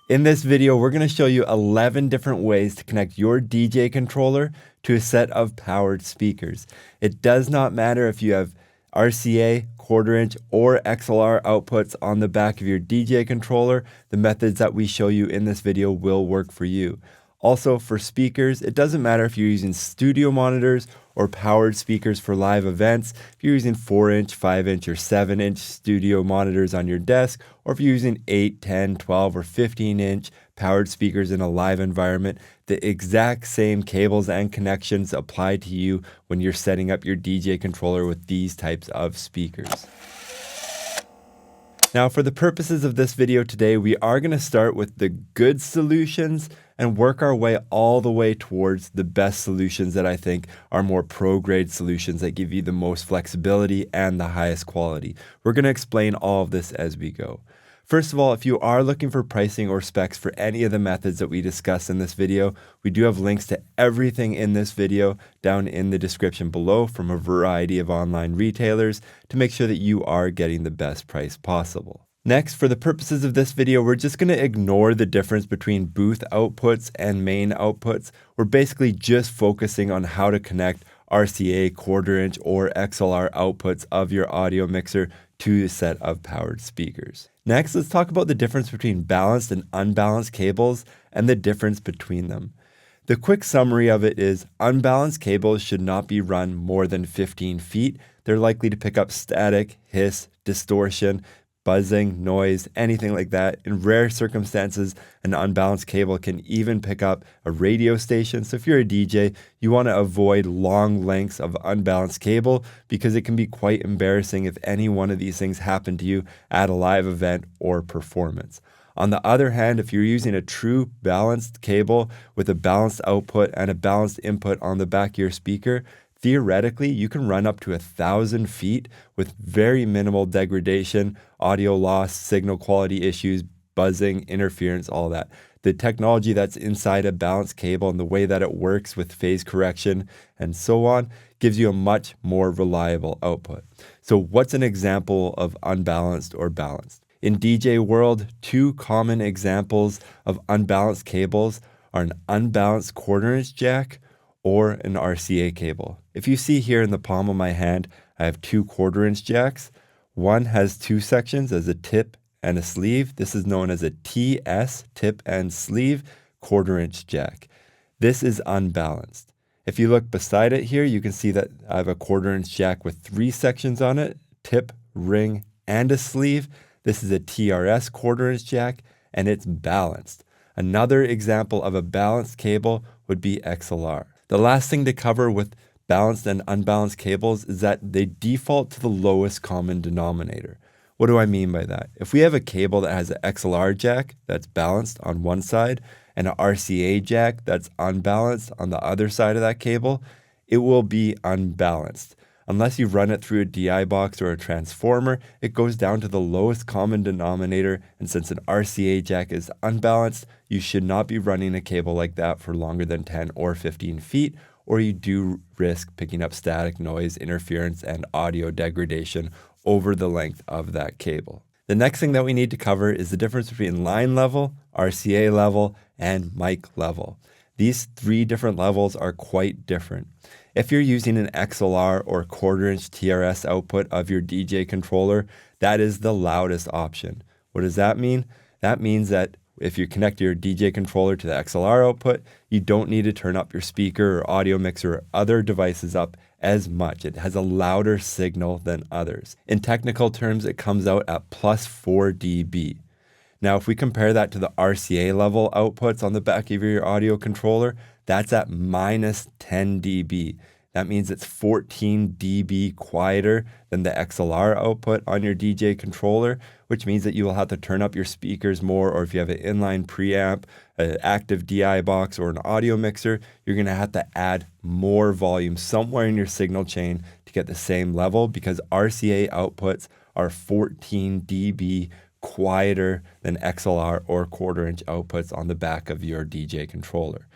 In this video, we're going to show you 11 different ways to connect your DJ controller to a set of powered speakers. It does not matter if you have RCA, quarter-inch, or XLR outputs on the back of your DJ controller. The methods that we show you in this video will work for you. Also, for speakers, it doesn't matter if you're using studio monitors or powered speakers for live events, if you're using 4-inch, 5-inch, or 7-inch studio monitors on your desk, or if you're using 8, 10, 12, or 15-inch powered speakers in a live environment, the exact same cables and connections apply to you when you're setting up your DJ controller with these types of speakers. Now, for the purposes of this video today, we are going to start with the good solutions and work our way all the way towards the best solutions that I think are more pro-grade solutions that give you the most flexibility and the highest quality. We're going to explain all of this as we go. First of all, if you are looking for pricing or specs for any of the methods that we discuss in this video, we do have links to everything in this video down in the description below from a variety of online retailers to make sure that you are getting the best price possible. Next, for the purposes of this video, we're just going to ignore the difference between booth outputs and main outputs. We're basically just focusing on how to connect RCA, quarter-inch, or XLR outputs of your audio mixer to a set of powered speakers. Next, let's talk about the difference between balanced and unbalanced cables and the difference between them. The quick summary of it is unbalanced cables should not be run more than 15 feet. They're likely to pick up static, hiss, distortion, buzzing, noise, anything like that. In rare circumstances, an unbalanced cable can even pick up a radio station. So if you're a DJ, you want to avoid long lengths of unbalanced cable because it can be quite embarrassing if any one of these things happen to you at a live event or performance. On the other hand, if you're using a true balanced cable with a balanced output and a balanced input on the back of your speaker, theoretically, you can run up to 1,000 feet with very minimal degradation, audio loss, signal quality issues, buzzing, interference, all that. The technology that's inside a balanced cable and the way that it works with phase correction and so on gives you a much more reliable output. So what's an example of unbalanced or balanced? In DJ world, two common examples of unbalanced cables are an unbalanced quarter-inch jack or an RCA cable. If you see here in the palm of my hand, I have two quarter-inch jacks. One has two sections as a tip and a sleeve. This is known as a TS, tip and sleeve, quarter-inch jack. This is unbalanced. If you look beside it here, you can see that I have a quarter-inch jack with three sections on it, tip, ring, and a sleeve. This is a TRS quarter-inch jack, and it's balanced. Another example of a balanced cable would be XLR. The last thing to cover with balanced and unbalanced cables is that they default to the lowest common denominator. What do I mean by that? If we have a cable that has an XLR jack that's balanced on one side and an RCA jack that's unbalanced on the other side of that cable, it will be unbalanced. Unless you run it through a DI box or a transformer, it goes down to the lowest common denominator, and since an RCA jack is unbalanced, you should not be running a cable like that for longer than 10 or 15 feet, or you do risk picking up static, noise, interference, and audio degradation over the length of that cable. The next thing that we need to cover is the difference between line level, RCA level, and mic level. These three different levels are quite different. If you're using an XLR or quarter-inch TRS output of your DJ controller, that is the loudest option. What does that mean? That means that if you connect your DJ controller to the XLR output, you don't need to turn up your speaker or audio mixer or other devices up as much. It has a louder signal than others. In technical terms, it comes out at plus 4 dB. Now, if we compare that to the RCA level outputs on the back of your audio controller, that's at minus 10 dB. That means it's 14 dB quieter than the XLR output on your DJ controller, which means that you will have to turn up your speakers more, or if you have an inline preamp, an active DI box, or an audio mixer, you're going to have to add more volume somewhere in your signal chain to get the same level because RCA outputs are 14 dB quieter than XLR or quarter-inch outputs on the back of your DJ controller.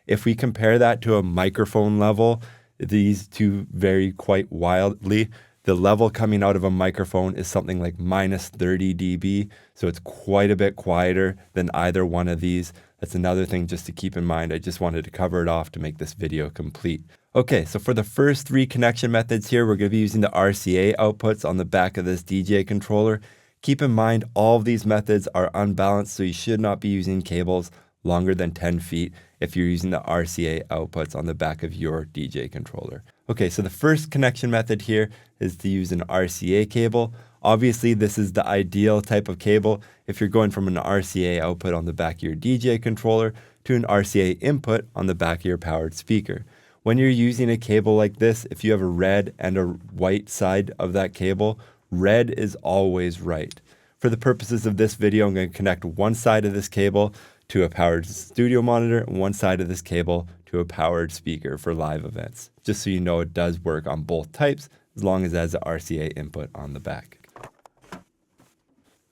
If we compare that to a microphone level, these two vary quite wildly. The level coming out of a microphone is something like minus 30 dB, so it's quite a bit quieter than either one of these. That's another thing just to keep in mind. I just wanted to cover it off to make this video complete. Okay, so for the first three connection methods here, we're going to be using the RCA outputs on the back of this DJ controller. Keep in mind, all of these methods are unbalanced, so you should not be using cables longer than 10 feet if you're using the RCA outputs on the back of your DJ controller. Okay, so the first connection method here is to use an RCA cable. Obviously, this is the ideal type of cable if you're going from an RCA output on the back of your DJ controller to an RCA input on the back of your powered speaker. When you're using a cable like this, if you have a red and a white side of that cable, red is always right. For the purposes of this video, I'm going to connect one side of this cable to a powered studio monitor and one side of this cable to a powered speaker for live events. Just so you know, it does work on both types as long as it has an RCA input on the back.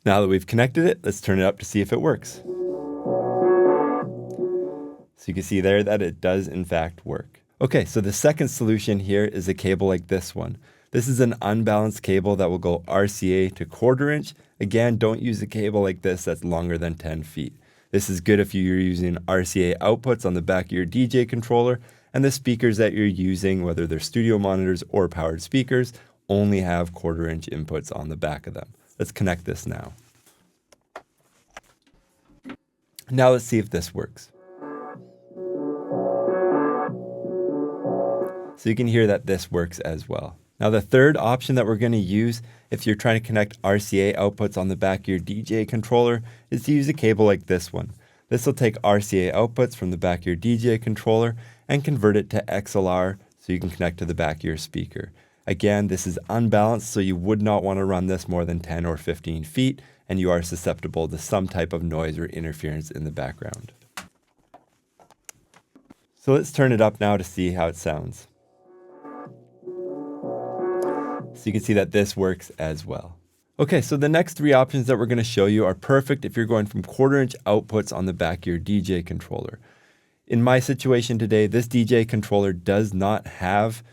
Now that we've connected it, let's turn it up to see if it works. So you can see there that it does in fact work. Okay, so the second solution here is a cable like this one. This is an unbalanced cable that will go RCA to 1/4 inch. Again, don't use a cable like this that's longer than 10 feet. This is good if you're using RCA outputs on the back of your DJ controller, and the speakers that you're using, whether they're studio monitors or powered speakers, only have 1/4 inch inputs on the back of them. Let's connect this now. Now let's see if this works. So you can hear that this works as well. Now the third option that we're going to use if you're trying to connect RCA outputs on the back of your DJ controller is to use a cable like this one. This will take RCA outputs from the back of your DJ controller and convert it to XLR so you can connect to the back of your speaker. Again, this is unbalanced, so you would not want to run this more than 10 or 15 feet, and you are susceptible to some type of noise or interference in the background. So let's turn it up now to see how it sounds. So you can see that this works as well. Okay, so the next three options that we're going to show you are perfect if you're going from 1/4 inch outputs on the back of your DJ controller. In my situation today, this DJ controller does not have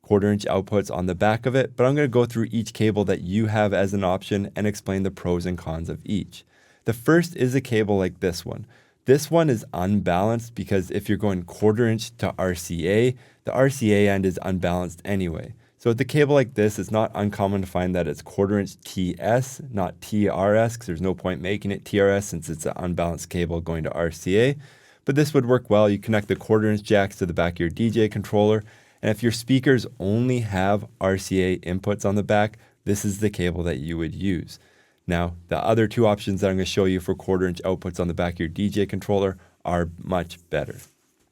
1/4 inch outputs on the back of it, but I'm going to go through each cable that you have as an option and explain the pros and cons of each. The first is a cable like this one. This one is unbalanced because if you're going 1/4 inch to RCA, the RCA end is unbalanced anyway. So with a cable like this, it's not uncommon to find that it's 1/4 inch TS, not TRS, because there's no point making it TRS since it's an unbalanced cable going to RCA. But this would work well. You connect the 1/4 inch jacks to the back of your DJ controller, and if your speakers only have RCA inputs on the back, this is the cable that you would use. Now, the other two options that I'm going to show you for 1/4 inch outputs on the back of your DJ controller are much better.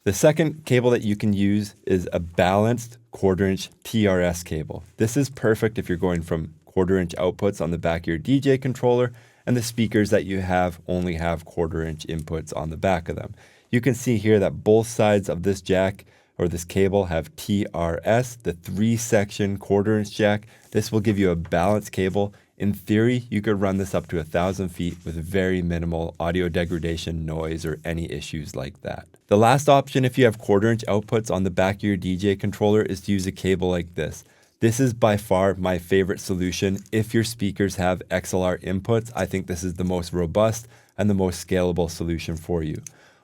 The second cable that you can use is a balanced 1/4 inch TRS cable. This is perfect if you're going from 1/4 inch outputs on the back of your DJ controller and the speakers that you have only have 1/4 inch inputs on the back of them. You can see here that both sides of this jack or this cable have TRS, the 3-section 1/4 inch jack. This will give you a balanced cable. In theory, you could run this up to 1,000 feet with very minimal audio degradation, noise, or any issues like that. The last option if you have 1/4 inch outputs on the back of your DJ controller is to use a cable like this. This is by far my favorite solution. If your speakers have XLR inputs, I think this is the most robust and the most scalable solution for you.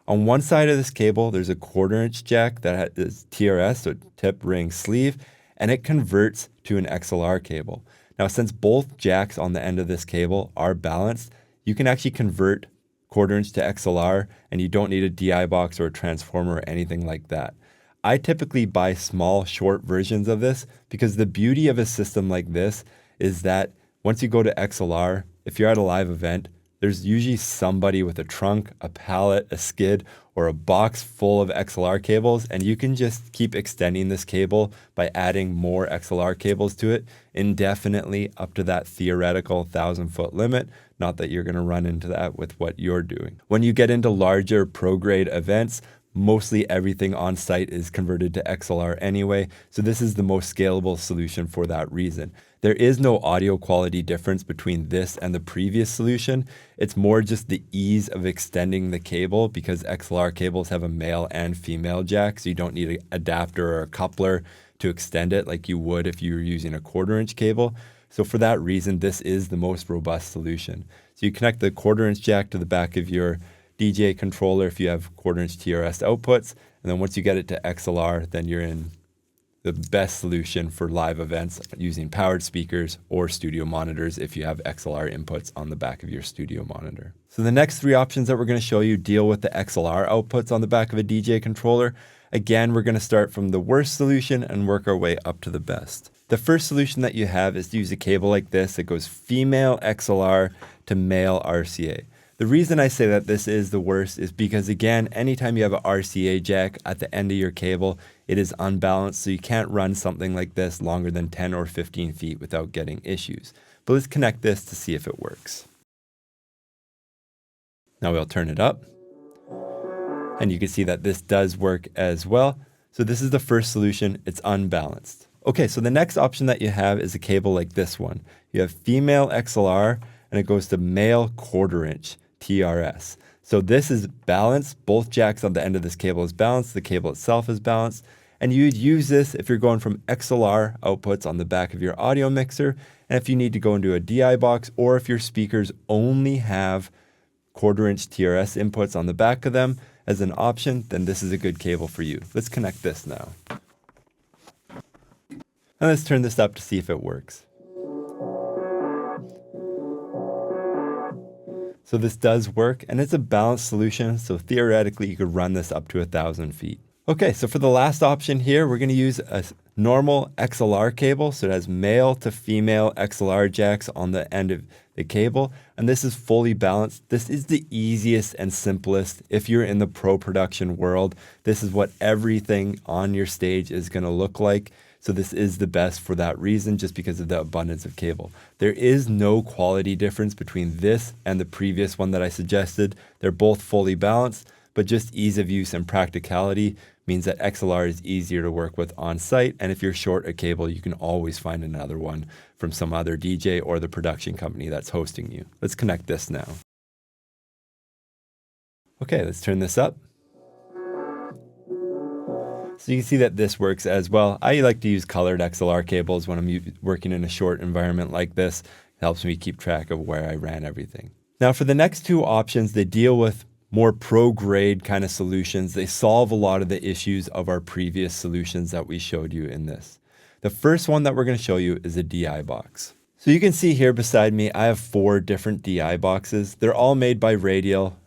On one side of this cable, there's a 1/4 inch jack that is TRS, so tip, ring, sleeve, and it converts to an XLR cable. Now, since both jacks on the end of this cable are balanced, you can actually convert 1/4 inch to XLR, and you don't need a DI box or a transformer or anything like that. I typically buy small, short versions of this because the beauty of a system like this is that once you go to XLR, if you're at a live event, there's usually somebody with a trunk, a pallet, a skid, or a box full of XLR cables, and you can just keep extending this cable by adding more XLR cables to it indefinitely up to that theoretical 1,000-foot limit. Not that you're going to run into that with what you're doing. When you get into larger pro-grade events, mostly everything on site is converted to XLR anyway, so this is the most scalable solution for that reason. There is no audio quality difference between this and the previous solution. It's more just the ease of extending the cable because XLR cables have a male and female jack, so you don't need an adapter or a coupler to extend it like you would if you were using a 1/4-inch cable. So for that reason, this is the most robust solution. So you connect the 1/4-inch jack to the back of your DJ controller if you have 1/4-inch TRS outputs. And then once you get it to XLR, then you're in the best solution for live events using powered speakers or studio monitors if you have XLR inputs on the back of your studio monitor. So the next 3 options that we're going to show you deal with the XLR outputs on the back of a DJ controller. Again, we're going to start from the worst solution and work our way up to the best. The first solution that you have is to use a cable like this. It goes female XLR to male RCA. The reason I say that this is the worst is because, again, anytime you have an RCA jack at the end of your cable, it is unbalanced, so you can't run something like this longer than 10 or 15 feet without getting issues. But let's connect this to see if it works. Now we'll turn it up, and you can see that this does work as well. So this is the first solution. It's unbalanced. Okay, so the next option that you have is a cable like this one. You have female XLR, and it goes to male 1/4-inch TRS. So this is balanced. Both jacks on the end of this cable is balanced. The cable itself is balanced. And you'd use this if you're going from XLR outputs on the back of your audio mixer, and if you need to go into a DI box, or if your speakers only have 1/4-inch TRS inputs on the back of them as an option, then this is a good cable for you. Let's connect this now. And let's turn this up to see if it works. So this does work, and it's a balanced solution, so theoretically you could run this up to 1,000 feet. Okay, so for the last option here, we're going to use a normal XLR cable. So it has male to female XLR jacks on the end of the cable, and this is fully balanced. This is the easiest and simplest. If you're in the pro production world, this is what everything on your stage is going to look like. So this is the best for that reason, just because of the abundance of cable. There is no quality difference between this and the previous one that I suggested. They're both fully balanced, but just ease of use and practicality means that XLR is easier to work with on site. And if you're short a cable, you can always find another one from some other DJ or the production company that's hosting you. Let's connect this now. Okay, let's turn this up. So you can see that this works as well. I like to use colored XLR cables when I'm working in a short environment like this. It helps me keep track of where I ran everything. Now for the next 2 options, they deal with more pro-grade kind of solutions. They solve a lot of the issues of our previous solutions that we showed you in this. The first one that we're going to show you is a DI box. So you can see here beside me, I have 4 different DI boxes. They're all made by Radial.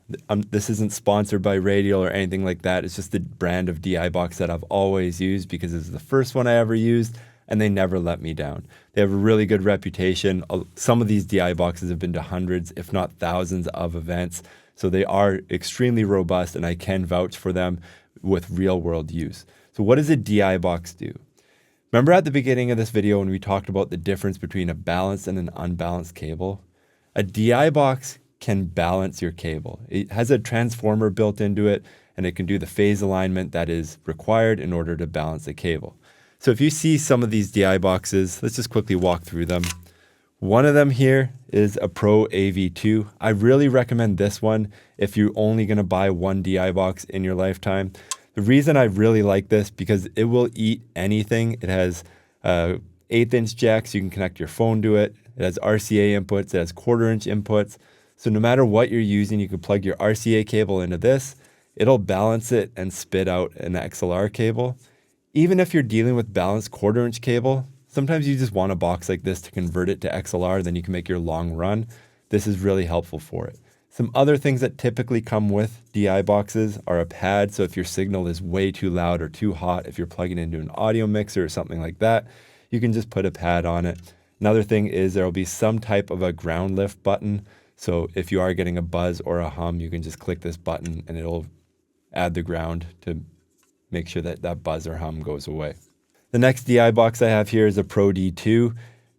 This isn't sponsored by Radial or anything like that. It's just the brand of DI box that I've always used because it's the first one I ever used, and they never let me down. They have a really good reputation. Some of these DI boxes have been to hundreds, if not thousands of events. So they are extremely robust, and I can vouch for them with real world use. So what does a DI box do? Remember at the beginning of this video when we talked about the difference between a balanced and an unbalanced cable? A DI box can balance your cable. It has a transformer built into it, and it can do the phase alignment that is required in order to balance the cable. So if you see some of these DI boxes, let's just quickly walk through them. One of them here is a Pro AV2. I really recommend this one if you're only going to buy one DI box in your lifetime. The reason I really like this because it will eat anything. It has 1/8-inch jack, so you can connect your phone to it. It has RCA inputs. It has 1/4-inch inputs. So no matter what you're using, you can plug your RCA cable into this. It'll balance it and spit out an XLR cable. Even if you're dealing with balanced 1/4-inch cable, sometimes you just want a box like this to convert it to XLR, then you can make your long run. This is really helpful for it. Some other things that typically come with DI boxes are a pad. So if your signal is way too loud or too hot, if you're plugging into an audio mixer or something like that, you can just put a pad on it. Another thing is there will be some type of a ground lift button. So if you are getting a buzz or a hum, you can just click this button and it'll add the ground to make sure that that buzz or hum goes away. The next DI box I have here is a Pro D2.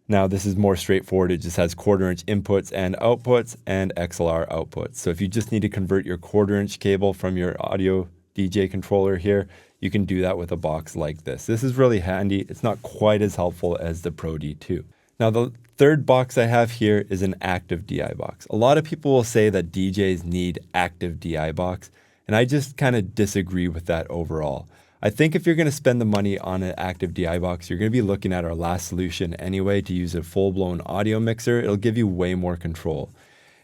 Now this is more straightforward. It just has 1/4-inch inputs and outputs and XLR outputs. So if you just need to convert your 1/4-inch cable from your audio DJ controller here, you can do that with a box like this. This is really handy. It's not quite as helpful as the Pro D2. Now the third box I have here is an active DI box. A lot of people will say that DJs need active DI box, and I just kind of disagree with that overall. I think if you're going to spend the money on an active DI box, you're going to be looking at our last solution anyway to use a full-blown audio mixer. It'll give you way more control.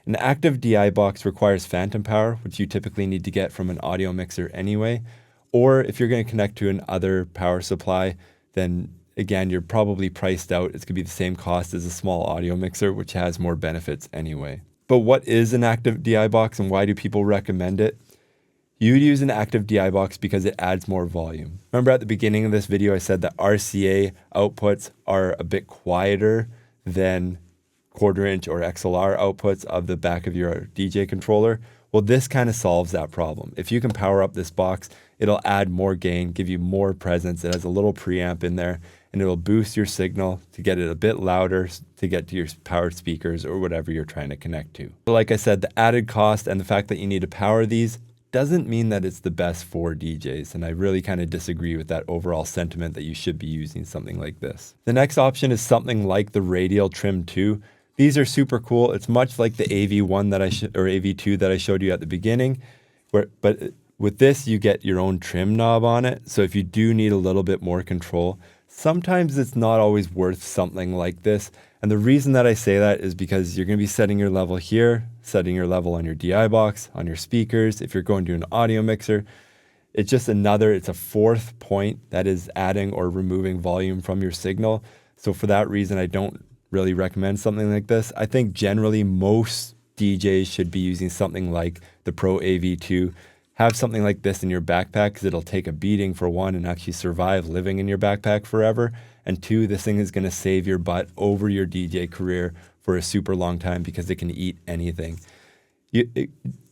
An active DI box requires phantom power, which you typically need to get from an audio mixer anyway. Or if you're going to connect to another power supply, then again, you're probably priced out. It's going to be the same cost as a small audio mixer, which has more benefits anyway. But what is an active DI box and why do people recommend it? You'd use an active DI box because it adds more volume. Remember at the beginning of this video, I said that RCA outputs are a bit quieter than quarter-inch or XLR outputs of the back of your DJ controller. Well, this kind of solves that problem. If you can power up this box, it'll add more gain, give you more presence. It has a little preamp in there, and it'll boost your signal to get it a bit louder to get to your powered speakers or whatever you're trying to connect to. But like I said, the added cost and the fact that you need to power these doesn't mean that it's the best for DJs, and I really kind of disagree with that overall sentiment that you should be using something like this. The next option is something like the Radial Trim 2. These are super cool. It's much like the AV1 that AV2 that I showed you at the beginning, but with this you get your own trim knob on it. So if you do need a little bit more control, sometimes it's not always worth something like this. And the reason that I say that is because you're going to be setting your level here, setting your level on your DI box, on your speakers. If you're going to an audio mixer, it's a fourth point that is adding or removing volume from your signal. So for that reason, I don't really recommend something like this. I think generally most DJs should be using something like the Pro AV2. Have something like this in your backpack because it'll take a beating for one and actually survive living in your backpack forever. And two, this thing is going to save your butt over your DJ career for a super long time because it can eat anything.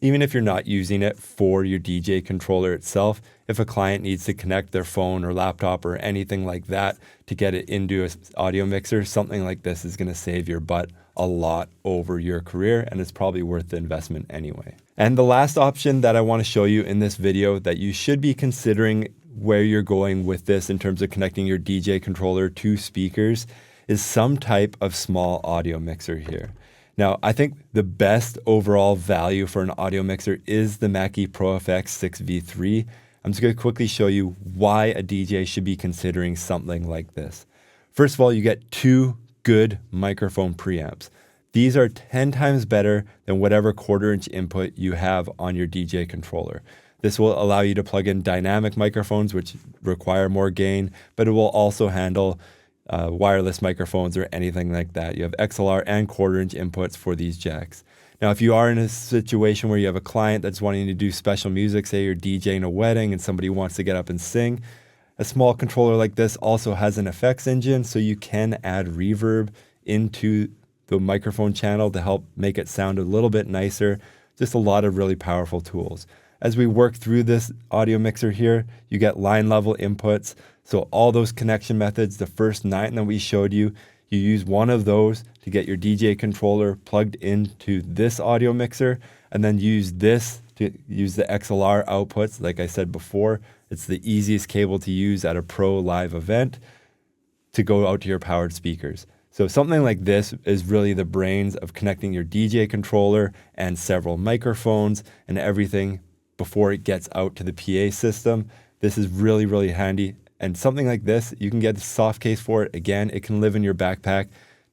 Even if you're not using it for your DJ controller itself, if a client needs to connect their phone or laptop or anything like that to get it into an audio mixer, something like this is going to save your butt a lot over your career, and it's probably worth the investment anyway. And the last option that I want to show you in this video that you should be considering where you're going with this in terms of connecting your DJ controller to speakers is some type of small audio mixer here. Now, I think the best overall value for an audio mixer is the Mackie Pro FX 6V3. I'm just going to quickly show you why a DJ should be considering something like this. First of all, you get two good microphone preamps. These are 10 times better than whatever quarter-inch input you have on your DJ controller. This will allow you to plug in dynamic microphones, which require more gain, but it will also handle wireless microphones or anything like that. You have XLR and quarter-inch inputs for these jacks. Now, if you are in a situation where you have a client that's wanting to do special music, say you're DJing a wedding and somebody wants to get up and sing, a small controller like this also has an effects engine, so you can add reverb into the microphone channel to help make it sound a little bit nicer. Just a lot of really powerful tools. As we work through this audio mixer here, you get line level inputs. So all those connection methods, the first 9 that we showed you, you use one of those to get your DJ controller plugged into this audio mixer, and then use this to use the XLR outputs. Like I said before, it's the easiest cable to use at a pro live event to go out to your powered speakers. So something like this is really the brains of connecting your DJ controller and several microphones and everything before it gets out to the PA system. This is really, really handy. And something like this, you can get a soft case for it. Again, it can live in your backpack.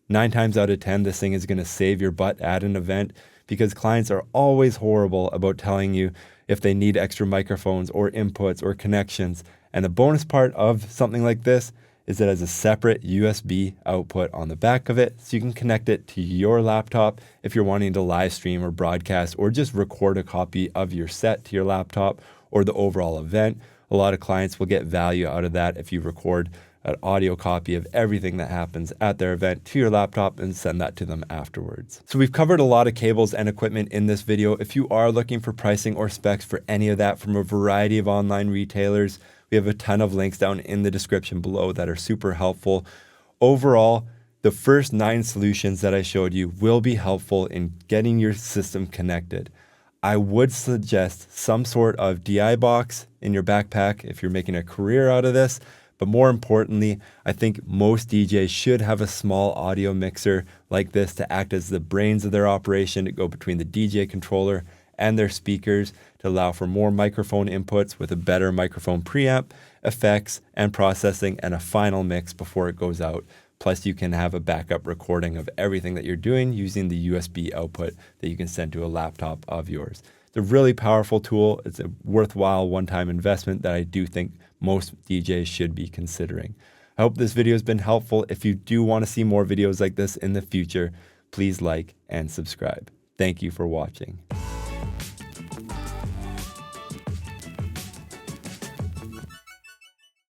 9 times out of 10, this thing is going to save your butt at an event because clients are always horrible about telling you if they need extra microphones or inputs or connections. And the bonus part of something like this is it has a separate USB output on the back of it, so you can connect it to your laptop if you're wanting to live stream or broadcast or just record a copy of your set to your laptop or the overall event. A lot of clients will get value out of that if you record an audio copy of everything that happens at their event to your laptop and send that to them afterwards. So we've covered a lot of cables and equipment in this video. If you are looking for pricing or specs for any of that from a variety of online retailers, we have a ton of links down in the description below that are super helpful. Overall, the first 9 solutions that I showed you will be helpful in getting your system connected. I would suggest some sort of DI box in your backpack if you're making a career out of this. But more importantly, I think most DJs should have a small audio mixer like this to act as the brains of their operation, to go between the DJ controller and their speakers to allow for more microphone inputs with a better microphone preamp, effects, and processing, and a final mix before it goes out. Plus, you can have a backup recording of everything that you're doing using the USB output that you can send to a laptop of yours. It's a really powerful tool. It's a worthwhile one-time investment that I do think most DJs should be considering. I hope this video has been helpful. If you do want to see more videos like this in the future, please like and subscribe. Thank you for watching.